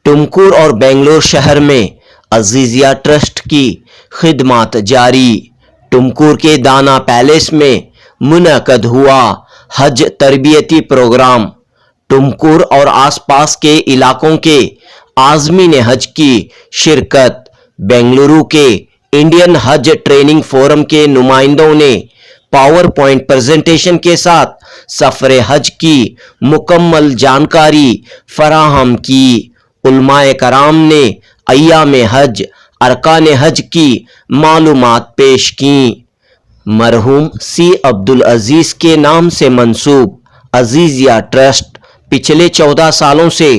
टुमकुर और बेंगलुरु शहर में अजीजिया ट्रस्ट की खिदमत जारी। टुमकुर के दाना पैलेस में मुनक़द हुआ हज तरबियती प्रोग्राम। टुमकुर और आसपास के इलाकों के आज़मीन हज की शिरकत। बेंगलुरु के इंडियन हज ट्रेनिंग फोरम के नुमाइंदों ने पावर पॉइंट प्रेजेंटेशन के साथ सफ़र हज की मुकम्मल जानकारी फराहम की। उलमाए कराम ने अय्याम हज, अरकान हज की मालूमात पेश की। मरहूम सी अब्दुल अजीज़ के नाम से मंसूब अजीजिया ट्रस्ट पिछले 14 सालों से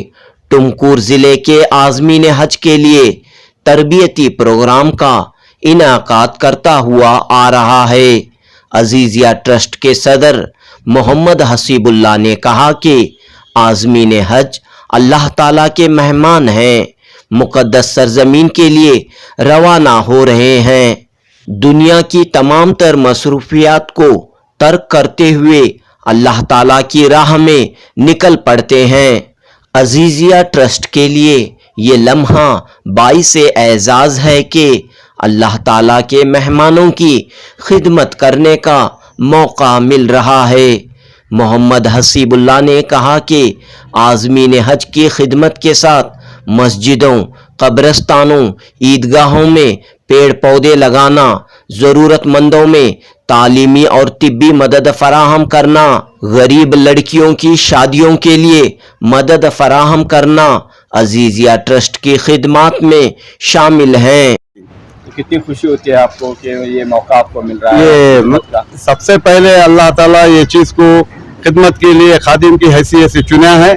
टुमकुर ज़िले के आज़मीन हज के लिए तरबियती प्रोग्राम का इनाकात करता हुआ आ रहा है। अजीजिया ट्रस्ट के सदर मोहम्मद हसीबुल्लाह ने कहा कि आज़मीन हज अल्लाह ताला के मेहमान हैं, मुक़द्दस सरजमीन के लिए रवाना हो रहे हैं। दुनिया की तमाम तर मसरूफियात को तर्क करते हुए अल्लाह ताला की राह में निकल पड़ते हैं। अजीजिया ट्रस्ट के लिए ये लम्हा बाइस एजाज़ है कि अल्लाह ताला के मेहमानों की खिदमत करने का मौका मिल रहा है। मोहम्मद हसीबुल्लाह ने कहा कि आज़मीन हज की खिदमत के साथ मस्जिदों, कब्रस्तानों, ईदगाहों में पेड़ पौधे लगाना, ज़रूरतमंदों में तालीमी और तिब्बी मदद फराहम करना, गरीब लड़कियों की शादियों के लिए मदद फराहम करना अजीजिया ट्रस्ट की खिदमत में शामिल हैं। कितनी खुशी होती है आपको कि ये मौका आपको मिल रहा है? ये सबसे पहले अल्लाह ताला ये चीज़ को खिदमत के लिए खादिम की हैसियत से चुना है।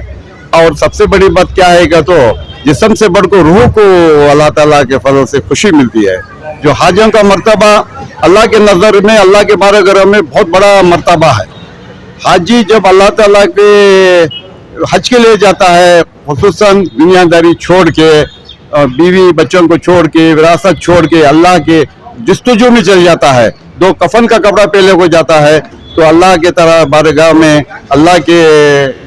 और सबसे बड़ी बात क्या है कि तो जिस्म से बढ़कर रूह को अल्लाह ताला के फजल से खुशी मिलती है। जो हाजियों का मर्तबा अल्लाह के नज़र में, अल्लाह के बारगाह में बहुत बड़ा मर्तबा है। हाजी जब अल्लाह ताला के हज के लिए जाता है, खुसूसन दुनियादारी छोड़ के, बीवी बच्चों को छोड़ के, विरासत छोड़ के अल्लाह के जस्तजू में चल जाता है, दो कफन का कपड़ा पहले को जाता है, तो अल्लाह के तरह बारगाह में अल्लाह के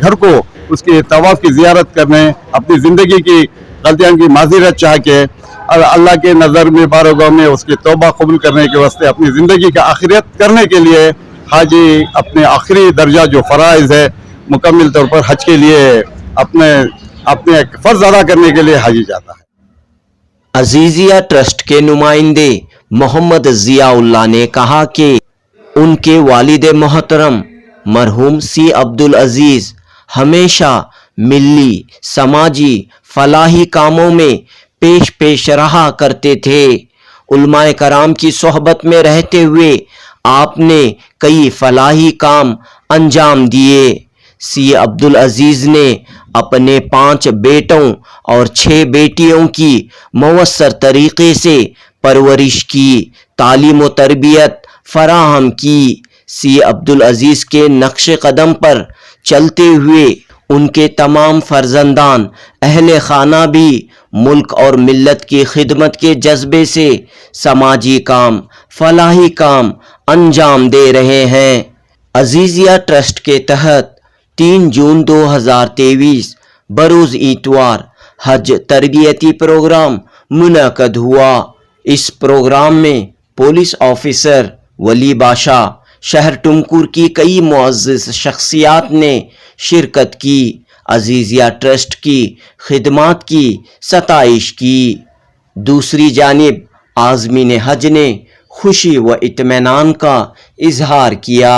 घर को उसके तवाफ की ज़ियारत करने, अपनी ज़िंदगी की गलतियों की माज़रत चाह के और अल्लाह के नज़र में बारगाह में उसकी तौबा कबूल करने के वास्ते अपनी ज़िंदगी का आखिरत करने के लिए हाजी अपने आखिरी दर्जा जो फ़राइज़ है मुकम्मल तौर पर हज के लिए अपने फ़र्ज़ अदा करने के लिए हाजी जाता है। अजीजिया ट्रस्ट के नुमाइंदे मोहम्मद ज़ियाउल्लाह ने कहा कि उनके वालिद मोहतरम मरहूम सी अब्दुल अजीज़ हमेशा मिली, समाजी, फलाही कामों में पेश रहा करते थे। उलमाए कराम की सोहबत में रहते हुए आपने कई फलाही काम अंजाम दिए। सी अब्दुल अजीज़ ने अपने 5 बेटों और 6 बेटियों की मवस्सर तरीक़े से परवरिश की, तालीम व तरबियत फराहम की। सी अब्दुल अजीज़ के नक्श कदम पर चलते हुए उनके तमाम फर्जंदान अहले खाना भी मुल्क और मिल्लत की खिदमत के जज्बे से समाजी काम, फलाही काम अंजाम दे रहे हैं। अजीजिया ट्रस्ट के तहत 3 जून 2023 बरोज़ इतवार हज तरबियती प्रोग्राम मुनक़द हुआ। इस प्रोग्राम में पुलिस ऑफिसर वली बाशा, शहर टुमकुर की कई मुअज़्ज़ज़ शख्सियात ने शिरकत की, अजीजिया ट्रस्ट की खिदमत की सताइश की। दूसरी जानिब आज़मीन हज ने खुशी व इत्मीनान का इजहार किया।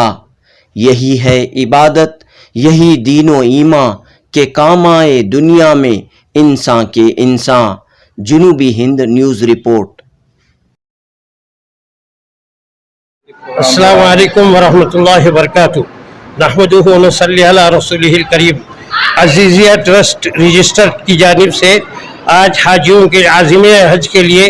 यही है इबादत, यही दीनो ईमा के काम आए दुनिया में इंसान के इंसान। जुनूबी हिंद न्यूज़ रिपोर्ट। अस्सलामु अलैकुम वरहमतुल्लाहि वबरकातुहू। नहमदुहु व नसल्ली अला रसूलिहिल करीम। अजीजिया ट्रस्ट रजिस्टर की जानिब से आज हाजियों के आज़मीन हज के लिए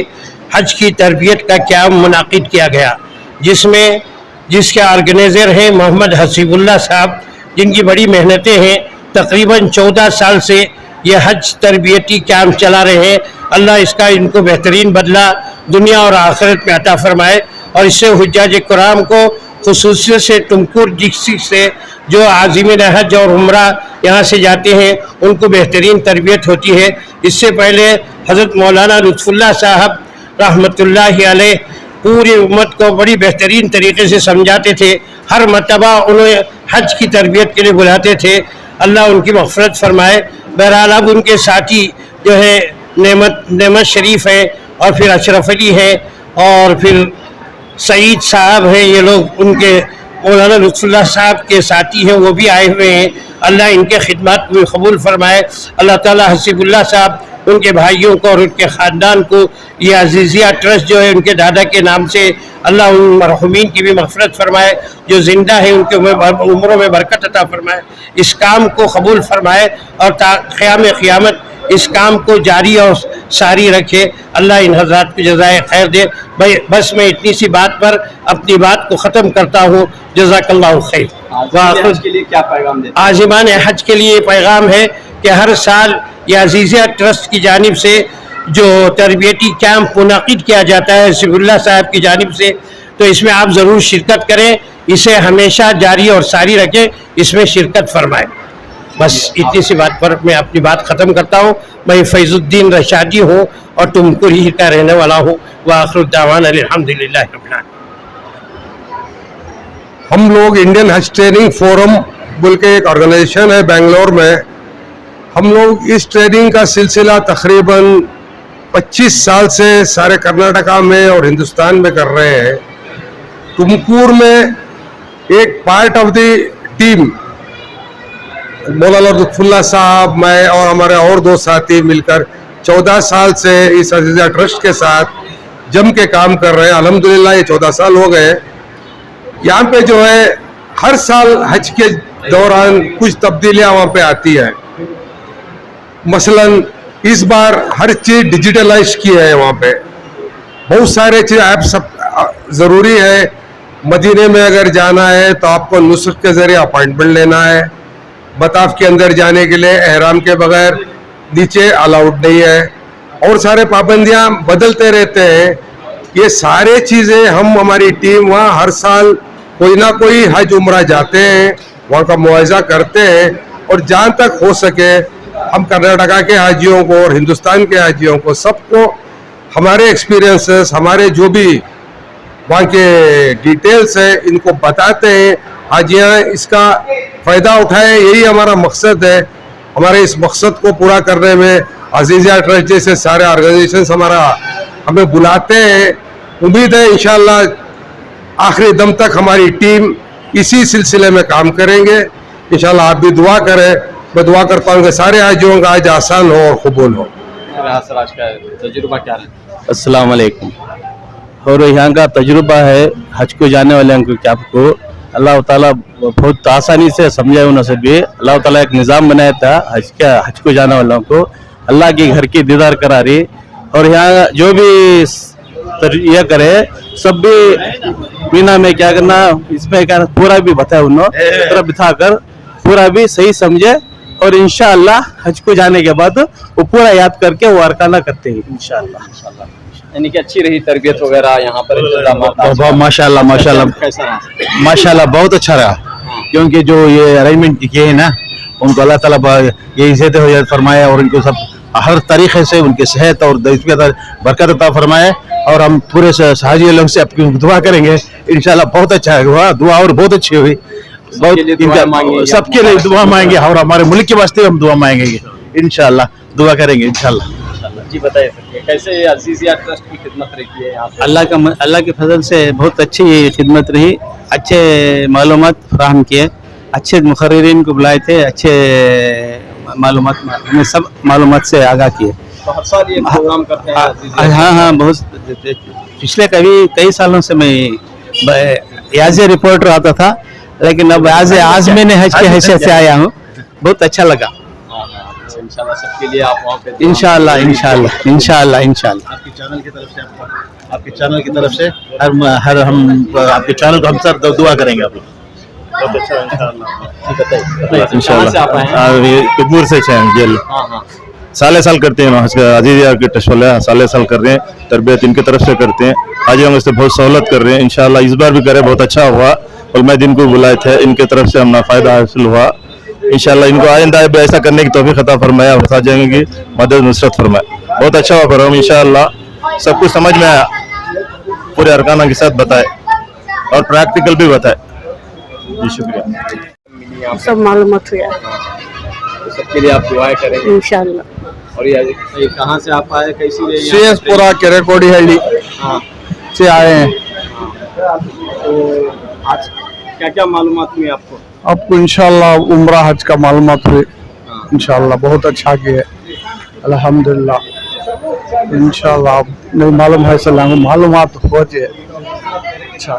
हज की तरबियत का क़याम मुनाक़िद किया गया, जिसके ऑर्गेनाइज़र हैं मोहम्मद हसीबुल्लाह साहब, जिनकी बड़ी मेहनतें हैं। तकरीबन 14 साल से ये हज तरबियती क़याम चला रहे हैं। अल्लाह इसका इनको बेहतरीन बदला दुनिया और आखिरत में अता फरमाए और इससे हुज्जाज कुराम को خصوصیت سے ٹمکور ڈسٹرکٹ سے جو عازمین حج اور عمرہ یہاں سے جاتے ہیں ان کو بہترین تربیت ہوتی ہے. اس سے پہلے حضرت مولانا لطف اللہ صاحب رحمۃ اللہ علیہ پوری امت کو بڑی بہترین طریقے سے سمجھاتے تھے. ہر مرتبہ انہیں حج کی تربیت کے لیے بلاتے تھے. اللہ ان کی مغفرت فرمائے. بہرحال اب ان کے ساتھی جو ہے نعمت شریف ہے اور پھر اشرف علی ہے اور پھر سعید صاحب ہیں. یہ لوگ ان کے مولانا لطف اللہ صاحب کے ساتھی ہیں, وہ بھی آئے ہوئے ہیں. اللہ ان کے خدمات کو قبول فرمائے. اللہ تعالی حسیب اللہ صاحب ان کے بھائیوں کو اور ان کے خاندان کو یہ عزیزیہ ٹرسٹ جو ہے ان کے دادا کے نام سے, اللہ ان مرحومین کی بھی مغفرت فرمائے. جو زندہ ہیں ان کے عمروں میں برکت عطا فرمائے. اس کام کو قبول فرمائے اور تا قیام قیامت اس کام کو جاری اور ساری رکھے. اللہ ان حضرات کو جزائے خیر دے. بس میں اتنی سی بات پر اپنی بات کو ختم کرتا ہوں. جزاک اللہ خیر. حج کے لیے کیا پیغام دیتے ہیں؟ عازمان حج کے لیے پیغام ہے کہ ہر سال یہ عزیزیہ ٹرسٹ کی جانب سے جو تربیتی کیمپ منعقد کیا جاتا ہے حسیب اللہ صاحب کی جانب سے, تو اس میں آپ ضرور شرکت کریں. اسے ہمیشہ جاری اور ساری رکھیں, اس میں شرکت فرمائیں. بس اتنی سی بات پر میں اپنی بات ختم کرتا ہوں. میں فیض الدین رشادی ہوں اور ٹمکور ہی کا رہنے والا ہوں. وآخر دعوانا الحمدللہ رب العالمین. ہم لوگ انڈین حج ٹریننگ فورم بول کے ایک آرگنائزیشن ہے بنگلور میں. ہم لوگ اس ٹریننگ کا سلسلہ تقریباً 25 سال سے سارے کرناٹکا میں اور ہندوستان میں کر رہے ہیں. تمکور میں ایک پارٹ آف دی ٹیم مولانا لطف اللہ صاحب, میں اور ہمارے اور دو ساتھی مل کر 14 سال سے اس عزیزیہ ٹرسٹ کے ساتھ جم کے کام کر رہے ہیں. الحمدللہ یہ 14 سال ہو گئے. یہاں پہ جو ہے ہر سال حج کے دوران کچھ تبدیلیاں وہاں پہ آتی ہیں. مثلا اس بار ہر چیز ڈیجیٹلائز کی ہے. وہاں پہ بہت سارے چیز ایپ سب ضروری ہے. مدینے میں اگر جانا ہے تو آپ کو نسخ کے ذریعے اپائنٹمنٹ لینا ہے. بطاف کے اندر جانے کے لیے احرام کے بغیر نیچے الاؤڈ نہیں ہے. اور سارے پابندیاں بدلتے رہتے ہیں. یہ سارے چیزیں ہماری ٹیم وہاں ہر سال کوئی نہ کوئی حج عمرہ جاتے ہیں, وہاں کا معاوضہ کرتے ہیں. اور جہاں تک ہو سکے ہم کرناٹکا کے حاجیوں کو اور ہندوستان کے حاجیوں کو سب کو ہمارے ایکسپیرینسز, ہمارے جو بھی وہاں کے ڈیٹیلز ہیں ان کو بتاتے ہیں. حاجیاں اس کا فائدہ اٹھائیں, یہی ہمارا مقصد ہے. ہمارے اس مقصد کو پورا کرنے میں عزیزیہ ٹرسٹ جیسے سارے آرگنائزیشنز ہمیں بلاتے ہیں. امید ہے انشاءاللہ آخری دم تک ہماری ٹیم اسی سلسلے میں کام کریں گے. انشاءاللہ آپ بھی دعا کریں. میں دعا کرتا ہوں کہ سارے حاجیوں کا آج آسان ہو اور قبول ہو. آج کا تجربہ کیا رہا؟ السلام علیکم. اور یہاں کا تجربہ ہے حج کو جانے والے کو اللہ تعالیٰ بہت آسانی سے سمجھائے. انہوں سے بھی اللہ تعالیٰ ایک نظام بنایا تھا حج کو جانے والوں کو اللہ کے گھر کی دیدار کرا رہی. اور یہاں جو بھی یہ کرے سب بھی مینا میں کیا کرنا اس میں کیا پورا بھی بتایا انہوں بتا کر پورا بھی صحیح سمجھے. اور انشاءاللہ حج کو جانے کے بعد وہ پورا یاد کر کے وہ ارکانہ کرتے ہیں انشاءاللہ. یعنی کہ اچھی رہی تربیت وغیرہ یہاں پر انتظامات؟ ماشاءاللہ ماشاءاللہ بہت اچھا رہا. کیونکہ جو یہ ارینجمنٹ کیے ہیں نا ان کو اللہ تعالیٰ یہ عزت فرمایا اور ان کو سب ہر طریقے سے ان کی صحت اور برکت عطا فرمائے. اور ہم پورے حاجی لوگ سے دعا کریں گے انشاءاللہ بہت اچھا ہوا. دعا اور بہت اچھی ہوئی. سب کے لیے دعا مانگیں گے اور ہمارے ملک کے واسطے ہم دعا مانگیں گے انشاءاللہ. دعا کریں گے انشاءاللہ. جی بتائیے کیسے عزیزیہ ٹرسٹ کی خدمت رہی ہے یہاں پہ؟ اللہ کے فضل سے بہت اچھی خدمت رہی. اچھے معلومات فراہم کیے, اچھے مقررین کو بلائے تھے, اچھے معلومات ہمیں سب معلومات سے آگاہ کیے. ہر سال یہ پروگرام کرتے ہیں؟ ہاں بہت پچھلے کئی سالوں سے میں ایز اے رپورٹر آتا تھا, لیکن اب ایز اے عازمین حج کے حیثیت سے آیا ہوں. بہت اچھا لگا. انشاءاللہ سب کے لیے آپ وہاں پہ انشاءاللہ آپ کے چینل کی طرف سے ہر ہم آپ کے چینل کو ہم سر دعا کریں گے. آپ لوگ بہت اچھا انشاءاللہ. کہاں سے آپ آئے ہیں؟ کبور سے جیل. साले साल करते हैं अजीजिया के ट्रस्ट वाले साले साल कर रहे हैं, तरबियत इनकी तरफ से करते हैं। हाजियों से बहुत सहूलत कर रहे हैं। इंशाल्लाह इस बार भी करे, बहुत अच्छा हुआ। और मैं दिन को बुलाए थे, इनके तरफ से हमने फ़ायदा हासिल हुआ। इंशाल्लाह इनको आइंदा भी ऐसा करने की तौफीक अता फरमाया और हाजियों की मदद नुसरत फरमाए। बहुत अच्छा हुआ प्रोग्राम, इंशाल्लाह सब कुछ समझ में आया, पूरे अरकाना के साथ बताए और प्रैक्टिकल भी बताए। जी शुक्रिया। सब मालूमात हुआ तो सबके लिए आप दुआएं करेंगे इंशाल्लाह। और ये कहाँ से आप आए, कैसी रही यहाँ? CS पुरा केरेकोडी हल्ली हाँ, से आए हैं। तो आज क्या क्या मालूमात हुई आपको? आपको इंशाल्लाह उम्रा हज का मालूमात हुए, इंशाल्लाह बहुत अच्छा किया, अल्हम्दुलिल्लाह। इंशाल्लाह आप नहीं मालूम है सलाम मालूमात हो जाए। अच्छा,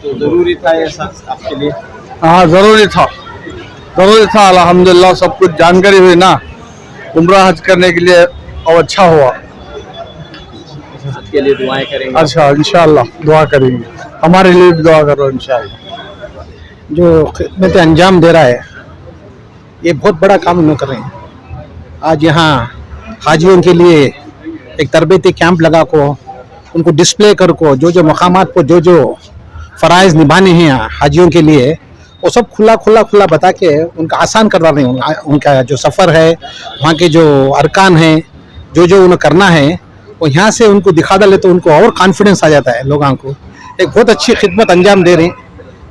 तो जरूरी था ये सब आपके लिए? हाँ जरूरी था अल्हम्दुलिल्लाह, सब कुछ जानकारी हुई ना उम्रा हज करने के लिए, और अच्छा हुआ। सबके लिए दुआएं करेंगे? अच्छा इंशाल्लाह दुआ करेंगे, हमारे लिए भी दुआ करो इंशाल्लाह। जो खिदमत अंजाम दे रहा है, ये बहुत बड़ा काम उन्होंने कर रहे हैं। आज यहाँ हाजियों के लिए एक तरबीती कैंप लगा को उनको डिस्प्ले कर को जो मकामात पर जो फ़राइज़ निभाने हैं हाजियों के लिए, वो सब खुला बता के उनका आसान करवा रहे हैं। उनका जो सफ़र है, वहाँ के जो अरकान हैं, जो उन्हें करना है, वो यहाँ से उनको दिखा डाले तो उनको और कॉन्फिडेंस आ जाता है लोगों को। एक बहुत अच्छी खिदमत अंजाम दे रहे हैं।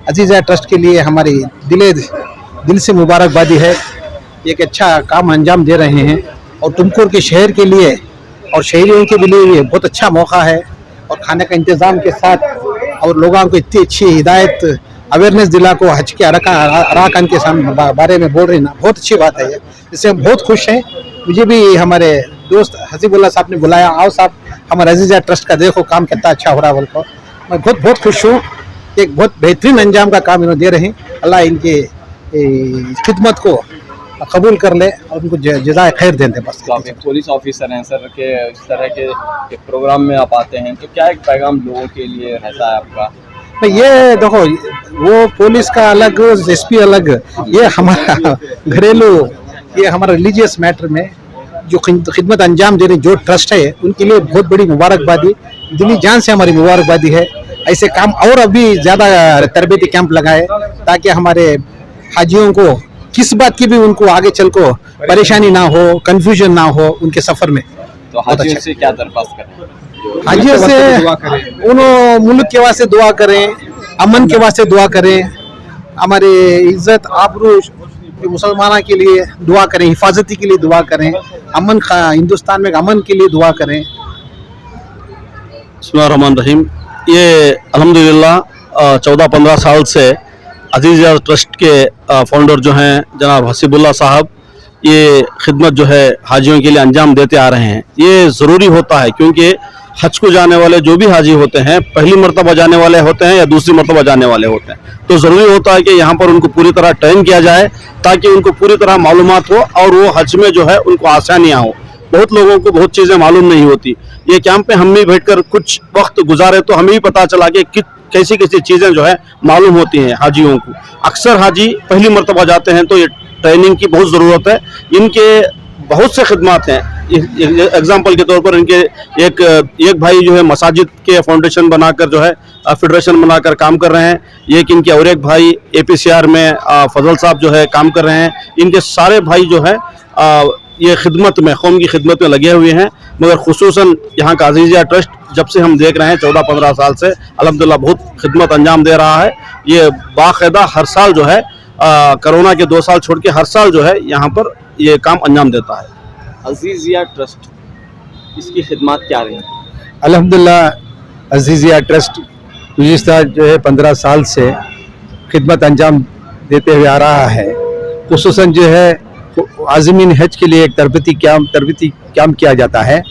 अजीज़िया ट्रस्ट के लिए हमारी दिल से मुबारकबादी है। एक अच्छा काम अंजाम दे रहे हैं और तुमकुर के शहर के लिए और शहरियों के लिए ये बहुत अच्छा मौका है। और खाने का इंतज़ाम के साथ और लोगों को इतनी अच्छी हिदायत अवेयरनेस दिला को हज के अराकान के सामने बारे में बोल रहे हैं ना, बहुत अच्छी बात है ये, इससे हम बहुत खुश हैं। मुझे भी हमारे दोस्त हसीबुल्लाह साहब ने बुलाया, आओ साहब हमारे अजीज़िया ट्रस्ट का देखो काम कितना अच्छा हो रहा है बोल को। मैं बहुत खुश हूँ। एक बहुत बेहतरीन अंजाम का काम इन्होंने दे रहे हैं। अल्लाह इनके खिदमत को कबूल कर ले और उनको जज़ाए खैर दें। बस तो आप एक पुलिस ऑफिसर हैं सर, के इस तरह के प्रोग्राम में आप आते हैं, तो क्या एक पैगाम लोगों के लिए रहता है आपका? तो ये देखो, वो पुलिस का अलग, SP अलग, ये हमारा घरेलू, ये हमारा रिलीजियस मैटर में जो खिदमत अंजाम दे रहे जो ट्रस्ट है, उनके लिए बहुत बड़ी मुबारकबादी, दिली जान से हमारी मुबारकबादी है। ऐसे काम और अभी ज़्यादा तरबीती कैंप लगाए ताकि हमारे हाजियों को किस बात की भी उनको आगे चल को परेशानी ना हो, कंफ्यूजन ना हो उनके सफ़र में। तो हाजियों से क्या दरख्वास्त करें? हाजियों से उन्होंने मुल्क के वास्ते दुआ करें, अमन के वास्ते दुआ करें, हमारे इज्जत आबरू मुसलमानों के लिए दुआ करें, हिफाजती के लिए दुआ करें, अमन हिंदुस्तान में अमन के लिए दुआ करें। बिस्मिल्लाहिर्रहमानिर्रहीम। ये अल्हम्दुलिल्लाह 14-15 साल से अजीज़िया ट्रस्ट के फाउंडर जो हैं जनाब हसीबुल्लाह साहब, ये खिदमत जो है हाजियों के लिए अंजाम देते आ रहे हैं। ये ज़रूरी होता है क्योंकि हज को जाने वाले जो भी हाजी होते हैं, पहली मरतबा जाने वाले होते हैं या दूसरी मरतबा जाने वाले होते हैं, तो ज़रूरी होता है कि यहाँ पर उनको पूरी तरह ट्रेन किया जाए ताकि उनको पूरी तरह मालूमात हो और वो हज में जो है उनको आसानियाँ हो। बहुत लोगों को बहुत चीज़ें मालूम नहीं होती। ये कैंप पे हम भी बैठकर कुछ वक्त गुजारे तो हमें भी पता चला कि कैसी चीज़ें जो है मालूम होती हैं हाजियों को। अक्सर हाजी पहली मरतबा जाते हैं तो ये ट्रेनिंग की बहुत ज़रूरत है। इनके बहुत से खिदमात हैं। एग्जाम्पल के तौर पर इनके एक भाई जो है मसाजिद के फाउंडेशन बनाकर जो है फेडरेशन बनाकर काम कर रहे हैं। इनके और एक भाई APCR में फजल साहब जो है काम कर रहे हैं। इनके सारे भाई जो है ये खिदमत में, कौम की खिदमत में लगे हुए हैं। मगर खुसूसन यहाँ का अजीज़िया ट्रस्ट जब से हम देख रहे हैं 14-15 साल से अल्हम्दुलिल्लाह बहुत खिदमत अंजाम दे रहा है। ये बाकायदा हर साल जो है कोरोना के 2 साल छोड़ के हर साल जो है यहाँ पर ये काम अंजाम देता है। अजीज़िया ट्रस्ट, इसकी खिदमत क्या रही? अल्हम्दुलिल्लाह अजीज़िया ट्रस्ट गुज़िश्ता जो है 15 साल से खिदमत अंजाम देते हुए आ रहा है। खुसूसन जो है आज़मीन हज के लिए एक तरबीती कैंप किया जाता है।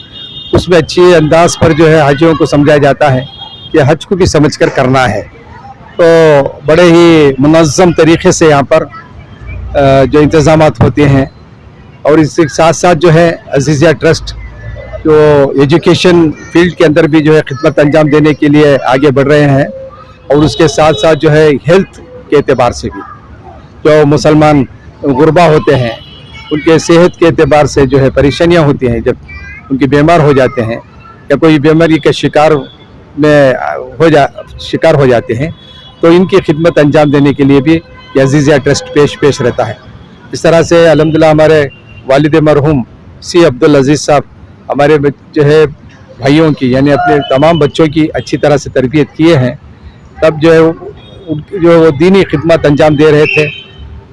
उसमें अच्छे अंदाज पर जो है हाजियों को समझाया जाता है कि हज को भी समझकर करना है। तो बड़े ही मुनज़्ज़म तरीक़े से यहाँ पर जो इंतज़ामात होते हैं और इसके साथ साथ जो है अजीज़िया ट्रस्ट जो एजुकेशन फील्ड के अंदर भी जो है खिदमत अंजाम देने के लिए आगे बढ़ रहे हैं और उसके साथ साथ जो है हेल्थ के एतबार से भी जो मुसलमान गुरबा होते हैं ان کے صحت کے اعتبار سے جو ہے پریشانیاں ہوتی ہیں، جب ان کی بیمار ہو جاتے ہیں یا کوئی بیماری کا شکار ہو جاتے ہیں، تو ان کی خدمت انجام دینے کے لیے بھی یہ عزیزیہ ٹرسٹ پیش رہتا ہے۔ اس طرح سے الحمدللہ ہمارے والد مرحوم سی عبدالعزیز صاحب ہمارے جو ہے بھائیوں کی یعنی اپنے تمام بچوں کی اچھی طرح سے تربیت کیے ہیں، تب جو ہے وہ دینی خدمت انجام دے رہے تھے۔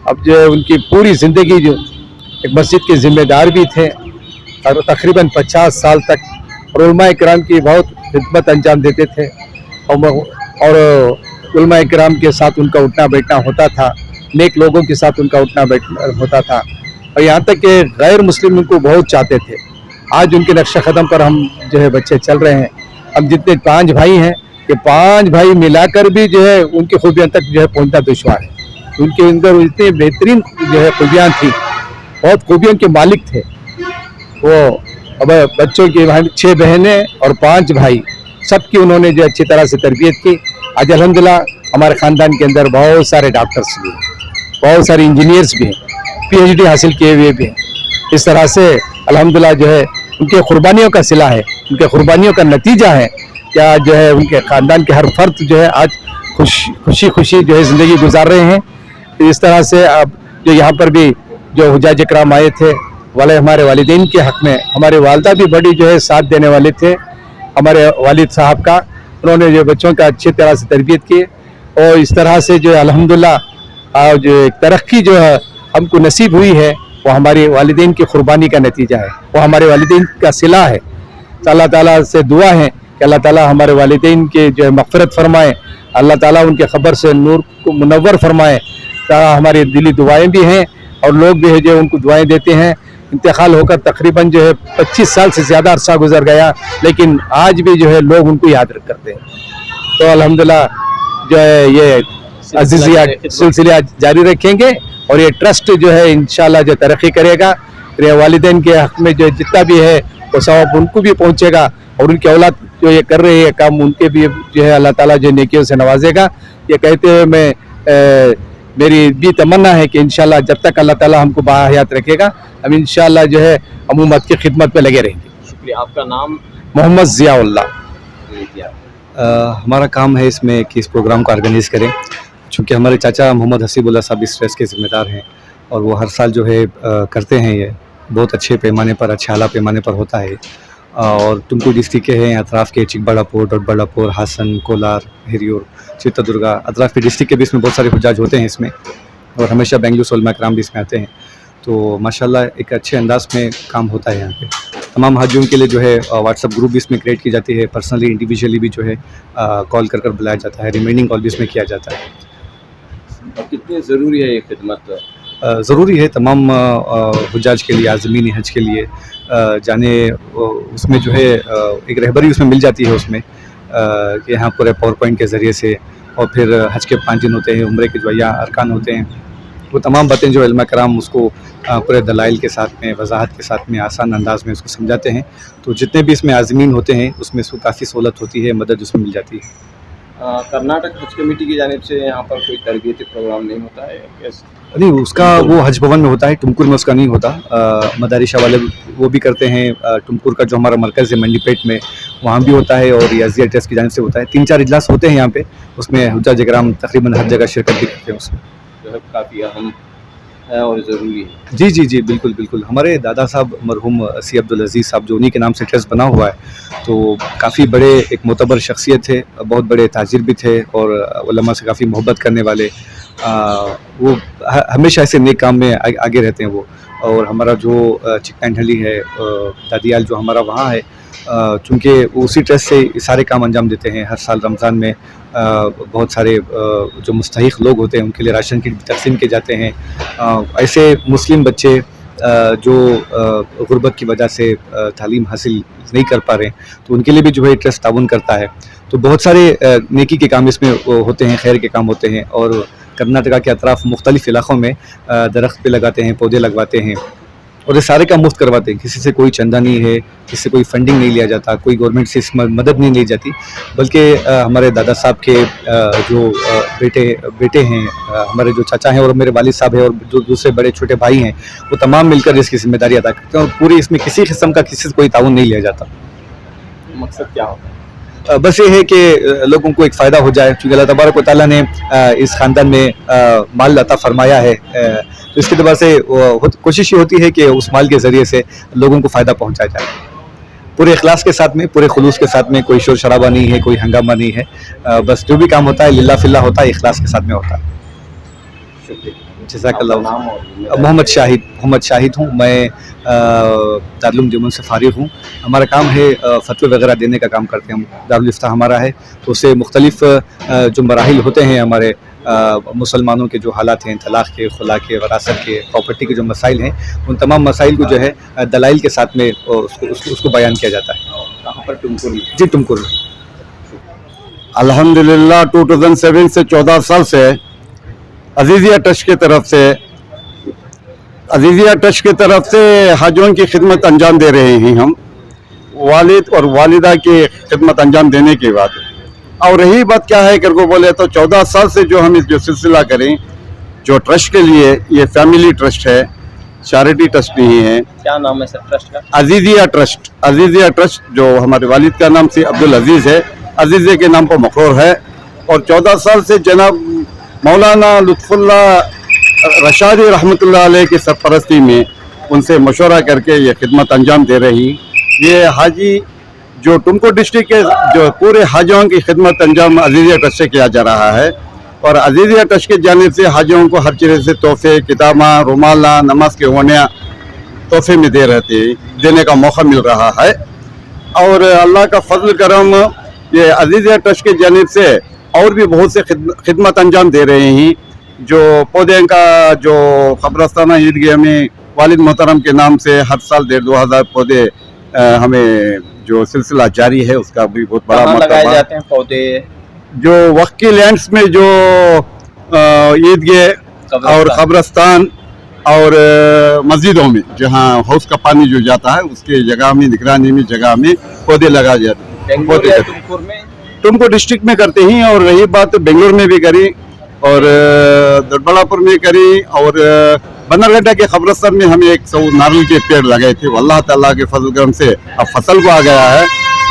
اب جو ہے ان کی پوری زندگی جو ایک مسجد کے ذمہ دار بھی تھے اور تقریباً 50 سال تک علماء کرام کی بہت خدمت انجام دیتے تھے، اور علماء کرام کے ساتھ ان کا اٹھنا بیٹھنا ہوتا تھا، نیک لوگوں کے ساتھ ان کا اٹھنا بیٹھنا ہوتا تھا، اور یہاں تک کہ غیر مسلم ان کو بہت چاہتے تھے۔ آج ان کے نقش قدم پر ہم جو ہے بچے چل رہے ہیں۔ اب جتنے 5 بھائی ہیں، یہ 5 بھائی ملا کر بھی جو ہے ان کی خوبیاں تک جو ہے پہنچنا دشوار ہے۔ ان کے اندر اتنے بہترین جو ہے خوبیاں تھیں، بہت خوبیوں کے مالک تھے وہ۔ اب بچوں کی 6 بہنیں اور 5 بھائی، سب کی انہوں نے جو اچھی طرح سے تربیت کی۔ آج الحمدللہ ہمارے خاندان کے اندر بہت سارے ڈاکٹرز بھی ہیں، بہت سارے انجینئرز بھی ہیں، PhD حاصل کیے ہوئے بھی ہیں۔ اس طرح سے الحمدللہ جو ہے ان کے قربانیوں کا صلہ ہے، ان کے قربانیوں کا نتیجہ ہے کہ آج جو ہے ان کے خاندان کے ہر فرد جو ہے آج خوشی جو ہے زندگی گزار رہے ہیں۔ اس طرح سے اب جو یہاں پر بھی جو حجاج اکرام آئے تھے ہمارے والدین کے حق میں، ہمارے والدہ بھی بڑی جو ہے ساتھ دینے والے تھے ہمارے والد صاحب کا، انہوں نے جو بچوں کا اچھی طرح سے تربیت کی، اور اس طرح سے جو الحمدللہ جو ایک ترقی جو ہے ہم کو نصیب ہوئی ہے وہ ہمارے والدین کی قربانی کا نتیجہ ہے، وہ ہمارے والدین کا صلہ ہے۔ تو اللہ تعالیٰ سے دعا ہے کہ اللہ تعالیٰ ہمارے والدین کے جو ہے مغفرت فرمائے، اللہ تعالیٰ ان کے قبر سے نور کو منور فرمائے۔ ہماری دلی دعائیں بھی ہیں اور لوگ بھی ہیں جو ان کو دعائیں دیتے ہیں۔ انتقال ہو کر تقریباً جو ہے 25 سال سے زیادہ عرصہ گزر گیا، لیکن آج بھی جو ہے لوگ ان کو یاد کرتے ہیں۔ تو الحمدللہ جو ہے یہ عزیزیہ سلسلہ جاری رکھیں گے، اور یہ ٹرسٹ جو ہے انشاءاللہ جو ترقی کرے گا، والدین کے حق میں جو جتنا بھی ہے وہ ثواب ان کو بھی پہنچے گا، اور ان کی اولاد جو یہ کر رہی ہے کام ان کے بھی جو ہے اللہ تعالیٰ جو نیکیوں سے نوازے گا۔ یہ کہتے ہوئے میری بھی تمنا ہے کہ انشاءاللہ جب تک اللہ تعالیٰ ہم کو باحیات رکھے گا، ہم انشاءاللہ جو ہے امت کی خدمت پہ لگے رہیں گے۔ شکریہ۔ آپ کا نام؟ محمد ضیاء اللہ۔ ہمارا کام ہے اس میں کہ اس پروگرام کو آرگنائز کریں، چونکہ ہمارے چاچا محمد حسیب اللہ صاحب اس ٹرسٹ کے ذمہ دار ہیں، اور وہ ہر سال جو ہے کرتے ہیں، یہ بہت اچھے پیمانے پر، اچھے اعلیٰ پیمانے پر ہوتا ہے۔ اور تمکور ڈسٹرکٹ کے ہیں اطراف کے چکبڑا پور، ڈوڈبڑا پور، ہاسن، کولار، ہریور، چتردرگا، اطراف کے ڈسٹرکٹ کے بھی اس میں بہت سارے حجاج ہوتے ہیں اس میں، اور ہمیشہ بنگلور سے علماء کرام بھی اس میں آتے ہیں۔ تو ماشاءاللہ ایک اچھے انداز میں کام ہوتا ہے یہاں پہ۔ تمام حاجیوں کے لیے جو ہے واٹس ایپ گروپ بھی اس میں کریٹ کی جاتی ہے، پرسنلی انڈیویجولی بھی جو ہے کال کر بلایا جاتا ہے، ریمائنڈنگ کال بھی اس میں کیا جاتا ہے۔ اور کتنی ضروری ہے یہ خدمت؟ ضروری ہے تمام حجاج کے لیے، عازمین حج کے لیے جانے، اس میں جو ہے ایک رہبری اس میں مل جاتی ہے اس میں، کہ یہاں پورے پاور پوائنٹ کے ذریعے سے، اور پھر حج کے 5 دن ہوتے ہیں، عمرے کے جو ارکان ہوتے ہیں، وہ تمام باتیں جو علماء کرام اس کو پورے دلائل کے ساتھ میں، وضاحت کے ساتھ میں، آسان انداز میں اس کو سمجھاتے ہیں۔ تو جتنے بھی اس میں عازمین ہوتے ہیں اس میں اس کو کافی سہولت ہوتی ہے، مدد اس میں مل جاتی ہے۔ کرناٹک حج کمیٹی کی جانب سے یہاں پر کوئی تربیتی پروگرام نہیں ہوتا ہے کیسے؟ نہیں، اس کا وہ حج بھون میں ہوتا ہے، ٹمکور میں اس کا نہیں ہوتا۔ مدارشہ والے وہ بھی کرتے ہیں، ٹمکور کا جو ہمارا مرکز ہے منڈی پیٹ میں، وہاں بھی ہوتا ہے، اور عزیزیہ ٹرسٹ کی جانب سے ہوتا ہے۔ 3-4 اجلاس ہوتے ہیں یہاں پہ، اس میں حجاج اکرام تقریباً ہر جگہ شرکت بھی کرتے ہیں اس میں۔ جو ہے کافی اہم ہے اور ضروری ہے۔ جی بالکل بالکل۔ ہمارے دادا صاحب مرحوم سی عبدالعزیز صاحب جو انہی کے نام سے ٹرسٹ بنا ہوا ہے، تو کافی بڑے ایک معتبر شخصیت تھے، بہت بڑے تاجر بھی تھے، اور علماء سے کافی محبت کرنے والے۔ وہ ہمیشہ ایسے نیک کام میں آگے رہتے ہیں وہ۔ اور ہمارا جو چکن ڈھلی ہے، دادیال جو ہمارا وہاں ہے، چونکہ وہ اسی ٹرسٹ سے سارے کام انجام دیتے ہیں۔ ہر سال رمضان میں بہت سارے جو مستحق لوگ ہوتے ہیں ان کے لیے راشن کٹ تقسیم کیے جاتے ہیں۔ ایسے مسلم بچے جو غربت کی وجہ سے تعلیم حاصل نہیں کر پا رہے ہیں، تو ان کے لیے بھی جو ہے ٹرسٹ تعاون کرتا ہے۔ تو بہت سارے نیکی کے کام اس میں ہوتے ہیں، خیر کے کام ہوتے ہیں، اور کرناٹکا کے اطراف مختلف علاقوں میں درخت پہ لگاتے ہیں، پودے لگواتے ہیں، और ये सारे काम मुफ्त करवाते हैं, किसी से कोई चंदा नहीं है, किसी से कोई फंडिंग नहीं लिया जाता, कोई गवर्नमेंट से इसमें मदद नहीं ली जाती, बल्कि हमारे दादा साहब के जो बेटे हैं, हमारे जो चाचा हैं और मेरे वालिद साहब हैं और जो दूसरे बड़े छोटे भाई हैं, वो तमाम मिलकर इसकी जिम्मेदारी अदा करते हैं और पूरी इसमें किसी किस्म का किसी से कोई ताउन नहीं लिया जाता। मकसद क्या होता है? बस ये है कि लोगों को एक फ़ायदा हो जाए, क्योंकि अल्लाह तबारक व तआला ने इस ख़ानदान में माल अता फरमाया है, तो इसके अतबार से कोशिश ये होती है कि उस माल के ज़रिए से लोगों को फ़ायदा पहुंचाया जाए, पूरे इखलास के साथ में, पूरे खुलूस के साथ में, कोई शोर शराबा नहीं है, कोई हंगामा नहीं है, बस जो भी काम होता है लिल्लाह फिल्लाह होता है, इखलास के साथ में होता है। जज़ाकल्लाह। मोहम्मद शाहिद हूँ, मैं दारुल देवबंद से फारिग हूँ। हमारा काम है फतवे वगैरह देने का काम करते हैं हम, दारुल इफ्ता हमारा है, तो उससे मुख्तलिफ जो मराहिल होते हैं हमारे मुसलमानों के जो हालात हैं, तलाक़ के, खुला के, वरासत के, प्रॉपर्टी के जो मसाइल हैं, उन तमाम मसाइल को जो है दलाइल के साथ में उसको बयान किया जाता है। कहाँ पर? टुमकुर में। जी, टुमकुर में। अल्हम्दुलिल्लाह 2007 से 14 साल से अजीज़िया ट्रस्ट की तरफ से हाजियों की खिदमत अंजाम दे रहे हैं हम, वालिद और वालिदा की खिदमत अंजाम देने के बाद। और रही बात क्या है कर को बोले तो 14 साल से जो हम जो सिलसिला करें, जो ट्रस्ट के लिए, ये फैमिली ट्रस्ट है, चैरिटी ट्रस्ट नहीं है। क्या नाम है सर ट्रस्ट का? अजीज़िया ट्रस्ट जो हमारे वालिद का नाम से अब्दुल अजीज़ है, अजीज़े के नाम पर मक़रूर है। और 14 साल से जनाब मौलाना लुत्फ़ुल्लाह रशादी रहमतुल्लाह अलैह की सरपरस्ती में उनसे मशवरा करके ये खिदमत अंजाम दे रही। ये हाजी जो टुमकुर डिस्ट्रिक्ट के जो पूरे हाजियों की खिदमत अंजाम अजीज़िया ट्रस्ट से किया जा रहा है, और अजीज़िया ट्रस्ट की जानिब से हाजियों को हर चीज़ से तोहफे, किताबा, रुमाला, नमाज के होने तोहफे में देने का मौका मिल रहा है। और अल्लाह का फजल करम, ये अजीज़िया ट्रस्ट की जानिब से और भी बहुत से खिदमत अंजाम दे रहे हैं। जो पौधे का जो खबरस्ताना ईदगाह में वालिद मोहतरम के नाम से हर साल 1,500 पौधे हमें जो सिलसिला जारी है, उसका भी बहुत बड़ा लगाए जाते हैं पौधे। जो वक्त की लैंड्स में जो ईदगाह और खबरस्तान और मस्जिदों में जहाँ हौज का पानी जो जाता है, उसके जगह में, निगरानी में जगह में पौधे लगाए जाते हैं। टुमकुर डिस्ट्रिक्ट में करते हैं। और रही बात बेंगलोर में भी करी और दरबलापुर में करी, और बनरघट्टा के खबरस्तान में हमें 100 नारियल के पेड़ लगाए थे। अल्लाह ताला के फजल करम से अब फसल को आ गया है।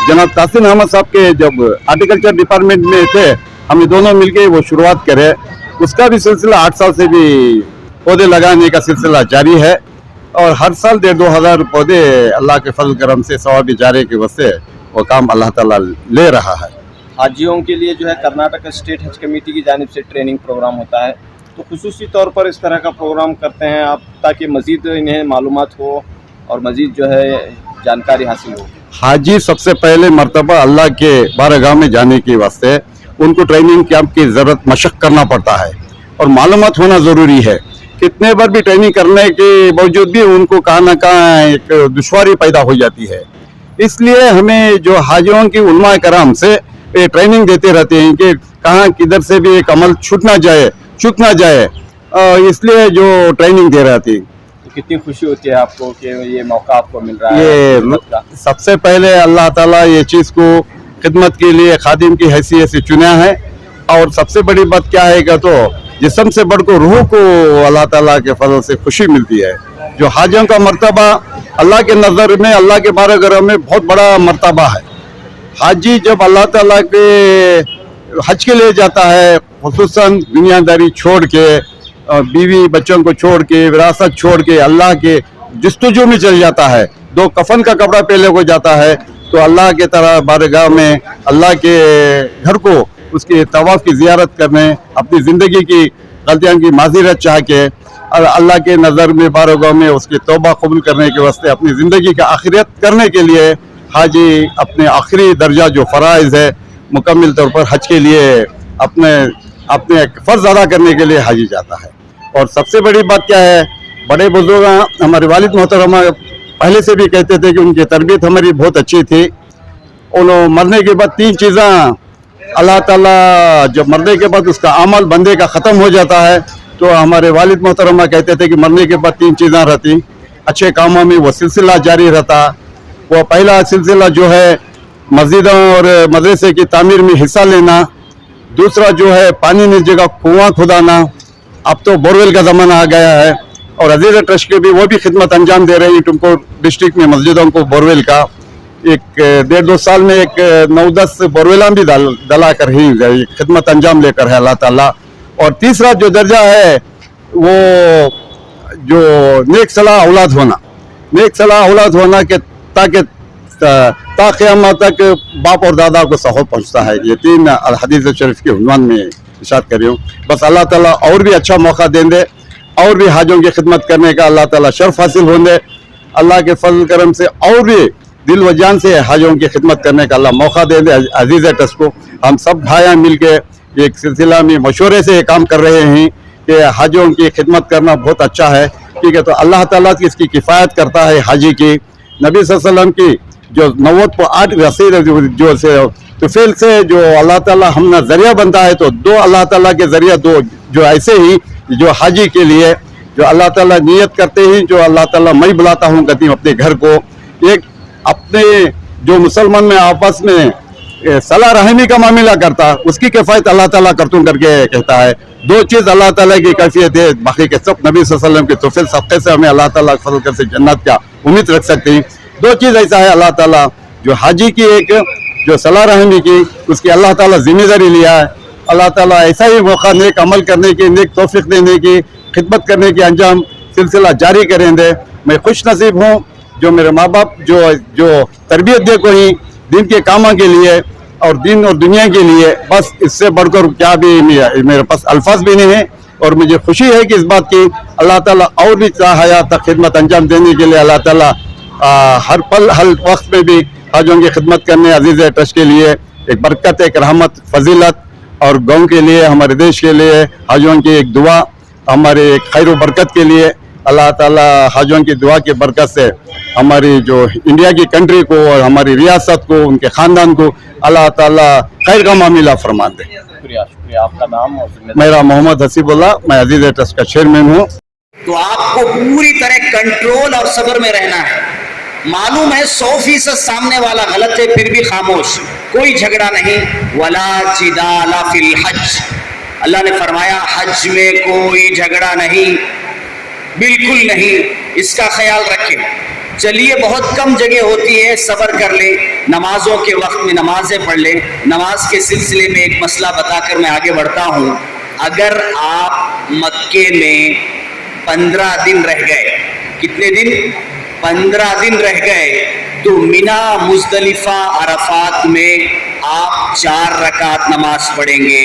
जनाब तासिन अहमद साहब के जब हार्टिकल्चर डिपार्टमेंट में थे, हमने दोनों मिलके वो शुरुआत करे, उसका भी सिलसिला 8 साल से भी पौधे लगाने का सिलसिला जारी है। और हर साल 1,500 पौधे अल्लाह के फजल करम से सवाब जारे की वजह से वो काम अल्लाह ताला ले रहा है। हाजियों के लिए जो है कर्नाटक स्टेट हज कमेटी की जानिब से ट्रेनिंग प्रोग्राम होता है, तो खुसूसी तौर पर इस तरह का प्रोग्राम करते हैं आप, ताकि मज़ीद इन्हें मालूमात हो और मज़ीद जो है जानकारी हासिल हो। हाजी सबसे पहले मर्तबा अल्लाह के बारगाह में जाने के वास्ते उनको ट्रेनिंग कैंप की ज़रूरत मशक करना पड़ता है और मालूमात होना ज़रूरी है। कितने बार भी ट्रेनिंग करने के बावजूद भी उनको कहाँ न कहाँ एक दुश्वारी पैदा हो जाती है। इसलिए हमें जो हाजियों की उलमा कराम से ये ट्रेनिंग देते रहते हैं कि कहाँ किधर से भी एक अमल चूक ना जाए, इसलिए जो ट्रेनिंग दे रहे थे। कितनी खुशी होती है आपको कि ये मौका आपको मिल रहा है? ये सबसे पहले अल्लाह ताला ये चीज़ को खिदमत के लिए खादिम की हैसियत से चुना है। और सबसे बड़ी बात क्या है कि तो जिस्म से बढ़कर रूह को अल्लाह ताला के फजल से खुशी मिलती है। जो हाजियों का मर्तबा अल्लाह के नज़र में, अल्लाह के बारगाह में बहुत बड़ा मर्तबा है। हाजी जब अल्लाह ताला के हज के लिए जाता है, खुसूसन दुनियादारी छोड़ के, बीवी बच्चों को छोड़ के, विरासत छोड़ के अल्लाह के जस्तजू में चल जाता है, 2 कफन का कपड़ा पहले को जाता है, तो अल्लाह के तरह बारगाह में अल्लाह के घर को उसके तवाफ की ज़ियारत करने, अपनी ज़िंदगी की गलतियों की माज़रत चाह के और अल्लाह के नज़र में बारगाह में उसकी तौबा कबूल करने के वास्ते अपनी ज़िंदगी का आखिरत करने के लिए हाजी अपने आखिरी दर्जा जो फ़राइज़ है मुकम्मल तौर पर हज के लिए अपने फ़र्ज़ अदा करने के लिए हाजी जाता है। और सबसे बड़ी बात क्या है, बड़े बुजुर्ग हमारे वालिद मोहतरमा पहले से भी कहते थे कि उनकी तरबियत हमारी बहुत अच्छी थी। उन्होंने मरने के बाद 3 चीज़ें अल्लाह ताला जब मरने के बाद उसका अमल बंदे का ख़त्म हो जाता है, तो हमारे वालिद मोहतरमा कहते थे कि मरने के बाद 3 चीज़ें रहती। अच्छे कामों में वो सिलसिला जारी रहता। वो पहला सिलसिला जो है मस्जिदों और मदरसे की तामीर में हिस्सा लेना, दूसरा जो है पानी की जगह कुआं खुदाना, अब तो बोरवेल का ज़माना आ गया है। और अजीज़ ट्रस्ट के भी वो भी खिदमत अंजाम दे रहे हैं टुमकुर डिस्ट्रिक्ट में मस्जिदों को बोरवेल का। एक 1.5-2 साल में एक 9-10 बोरवेला भी डला कर ही खिदमत अंजाम लेकर है अल्लाह ताला। और तीसरा जो दर्जा है वो जो नेक सलाह औलाद होना, नेक सलाह औलाद होना के ताकि ता क़यामत तक बाप और दादा को सहोब पहुँचता है। ये 3 हदीस शरीफ के उन्वान में इरशाद कर रही हूँ। बस अल्लाह ताला और भी अच्छा मौका दें दे, और भी हाजों की खिदमत करने का अल्लाह ताला शर्फ हासिल होने दे। अल्लाह के फजल करम से और भी दिल व जान से हाजों की खिदमत करने का अल्लाह मौका दे दे। अजीज़ ट्रस्ट को हम सब भाइयाँ मिल के एक सिलसिला में मशवरे से काम कर रहे हैं कि हाजों की खिदमत करना बहुत अच्छा है, ठीक है। तो अल्लाह ताला की इसकी किफ़ायत करता है हाजी की। नबी सल्लल्लाहु अलैहि वसल्लम की जो 90.8 रसीद जो से तुफेल से जो अल्लाह ताला हमना जरिया बनता है, तो 2 अल्लाह ताला के जरिया 2 जो ऐसे ही जो हाजी के लिए जो अल्लाह ताला नियत करते हैं, जो अल्लाह ताला मैं बुलाता हूँ कहती हूँ अपने घर को, एक अपने जो मुसलमान में आपस में सलाह रहमी का मामला करता, उसकी किफ़ायत अल्लाह ताला करतूं करके कहता है। 2 चीज़ अल्लाह ताला की कैफियत है, बाकी के सब नबी सल्लल्लाहु अलैहि वसल्लम के तोफील सदक़े से हमें अल्लाह ताला फजल कर से जन्नत का उम्मीद रख सकते हैं। 2 चीज़ ऐसा है अल्लाह ताला जो हाजी की एक जो सलाह रहमी की उसकी अल्लाह ताला जिम्मेदारी लिया है। अल्लाह ताला ऐसा ही मौका नेक अमल करने की, नेक तौफीक देने की, खिदमत करने की अंजाम सिलसिला जारी करें दे। मैं खुश नसीब हूँ जो मेरे माँ बाप जो तरबियत दे को ही दिन के कामों के लिए और दिन और दुनिया के लिए, बस इससे बढ़कर क्या भी मेरे पास अल्फाज भी नहीं है। और मुझे खुशी है कि इस बात की अल्लाह ताला और भी हयात तक खिदमत अंजाम देने के लिए अल्लाह ताला हर पल हर वक्त में भी हाजों की खिदमत करने अजीज़ ट्रस्ट के लिए एक बरकत, एक रहमत, फजीलत, और गाँव के लिए, हमारे देश के लिए हाजों की एक दुआ, हमारे खैर व बरकत के लिए अल्लाह ताला हाजों की दुआ की बरकत से हमारी जो इंडिया की कंट्री को और हमारी रियासत को, उनके ख़ानदान को अल्लाह ताला खैर का मामला फरमा दे। शुक्रिया, शुक्रिया। आपका नाम और जिम्मेदारी? मेरा मोहम्मद हसीबुल्लाह, मैं अजीज़ ट्रस्ट का चेयरमैन हूँ। तो आपको पूरी तरह कंट्रोल और सब्र में रहना है। मालूम है 100% सामने वाला गलत है, फिर भी खामोश, कोई झगड़ा नहीं। वला जिदाला फिल हज, अल्लाह ने फरमाया हज में कोई झगड़ा नहीं, बिल्कुल नहीं, इसका ख्याल रखें। चलिए बहुत कम जगह होती है, सब्र कर ले, नमाजों के वक्त में नमाजें पढ़ ले। नमाज के सिलसिले में एक मसला बताकर मैं आगे बढ़ता हूँ। अगर आप मक्के में 15 दिन रह गए, कितने दिन? 15 दिन रह गए, तो मिना, मुज़दलिफा, अरफात में आप 4 रकात नमाज पढ़ेंगे।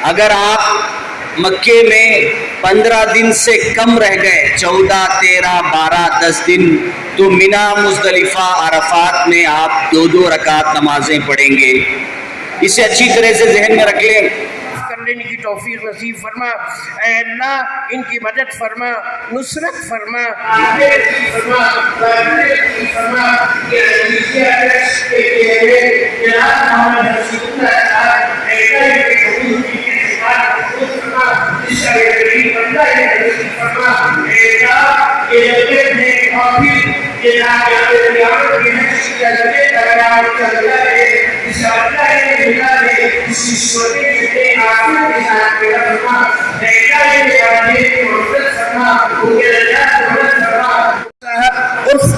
अगर आप मक्के में 15 दिन से कम रह गए, 14, 13, 12, 10 दिन, तो मिना, मुज़दलिफा, अरफात में आप 2-2 रकात नमाजें पढ़ेंगे। इसे अच्छी तरह से जहन में रख लें। करने की तौफीक नसीब फरमा, ऐ अल्लाह इनकी मदद फरमा, नुसरत फरमा,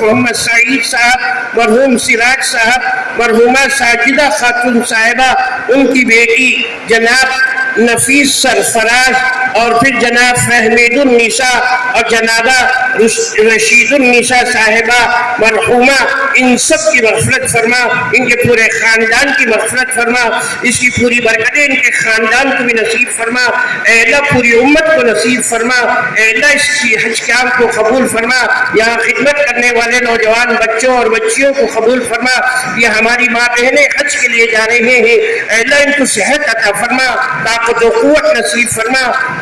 मोहम्मद सईद साहब, मरहूम सिराज साहब, मरहूमा साजिदा खातून साहिबा, उनकी बेटी जनाब नफीस सरफराज, और फिर जनाब फहमीदुन्निसा और जनाबा रशीदुन्निसा साहिबा मरहूमा, इन सब की मग़फ़िरत फरमा, इनके पूरे ख़ानदान की मग़फ़िरत फरमा, इसकी पूरी बरकतें इनके ख़ानदान को भी नसीब फरमा। अल्लाह पूरी उम्मत को नसीब फरमा। अल्लाह इस हज काम को कबूल फरमा। यहाँ खिदमत करने वाले नौजवान बच्चों और बच्चियों को कबूल फरमा। यह हमारी माँ बहनें हज के لیے جا رہے ہیں، اے اللہ ان کو صحت عطا فرما، طاقت و قوت نصیب فرما،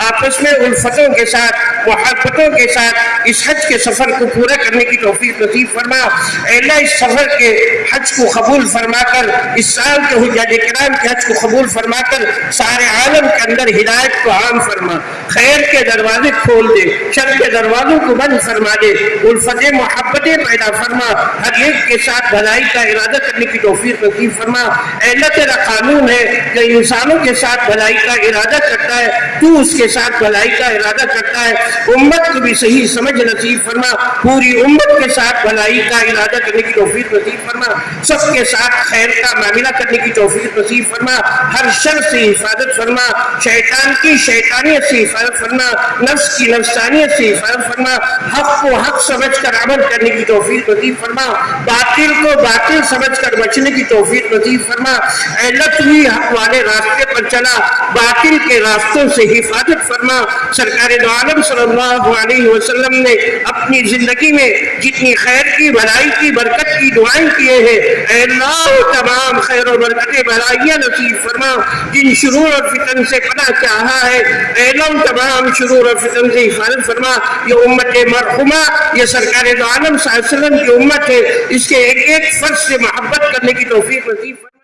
آپس میں الفتوں کے ساتھ محبتوں کے ساتھ اس حج کے سفر کو پورا کرنے کی توفیق نصیب فرما۔ اے اللہ اس سفر کے حج کو قبول فرما کر، اس سال کے حجاج کرام کے حج کو قبول فرما کر سارے عالم کے اندر ہدایت کو عام فرما، خیر کے دروازے کھول دے، شر کے دروازوں کو بند فرما دے، الفت محبتیں پیدا فرما، ہر ایک کے ساتھ بھلائی کا ارادہ کرنے کی توفیق نصیب فرما۔ اے اللہ تیرا قانون ہے کہ انسانوں کے ساتھ بھلائی کا ارادہ کرتا ہے، تو اس کے ساتھ بھلائی کا ارادہ کرتا ہے، امت کو بھی صحیح سمجھ نصیب فرما، پوری امت کے ساتھ بھلائی کا ارادہ کرنے کی توفیق نصیب فرما، سب کے ساتھ خیر کا معاملہ کرنے کی توفیق نصیب فرما، ہر شر سے حفاظت فرما، شیطان کی شیطانیت سے حفاظت فرما، نفس کی نفسانیت سے حفاظت فرما، حق کو حق سمجھ کر عمل کرنے کی توفیق نصیب فرما، باطل کو باطل سمجھ کر بچنے کی توفیق نصیب فرما۔ اے اللہ تو ہی حق والے راستے پر چلا، باطل کے راستوں سے حفاظت فرما۔ سرکار دو عالم صلی اللہ علیہ وسلم نے اپنی زندگی میں جتنی خیر کی بھلائی کی برکت کی دعائیں کیے ہیں، اے اللہ تمام خیر و برکت بھلائیاں نصیب فرما، جن شرور اور فتن سے پناہ چاہا ہے اے اللہ تمام شرور اور فتن سے حفاظت فرما۔ یہ امت مرحومہ، یہ سرکار دو عالم صلی اللہ علیہ وسلم کی امت ہے، اس کے ایک ایک فرد سے محبت کرنے کی توفیق نصیب فرما۔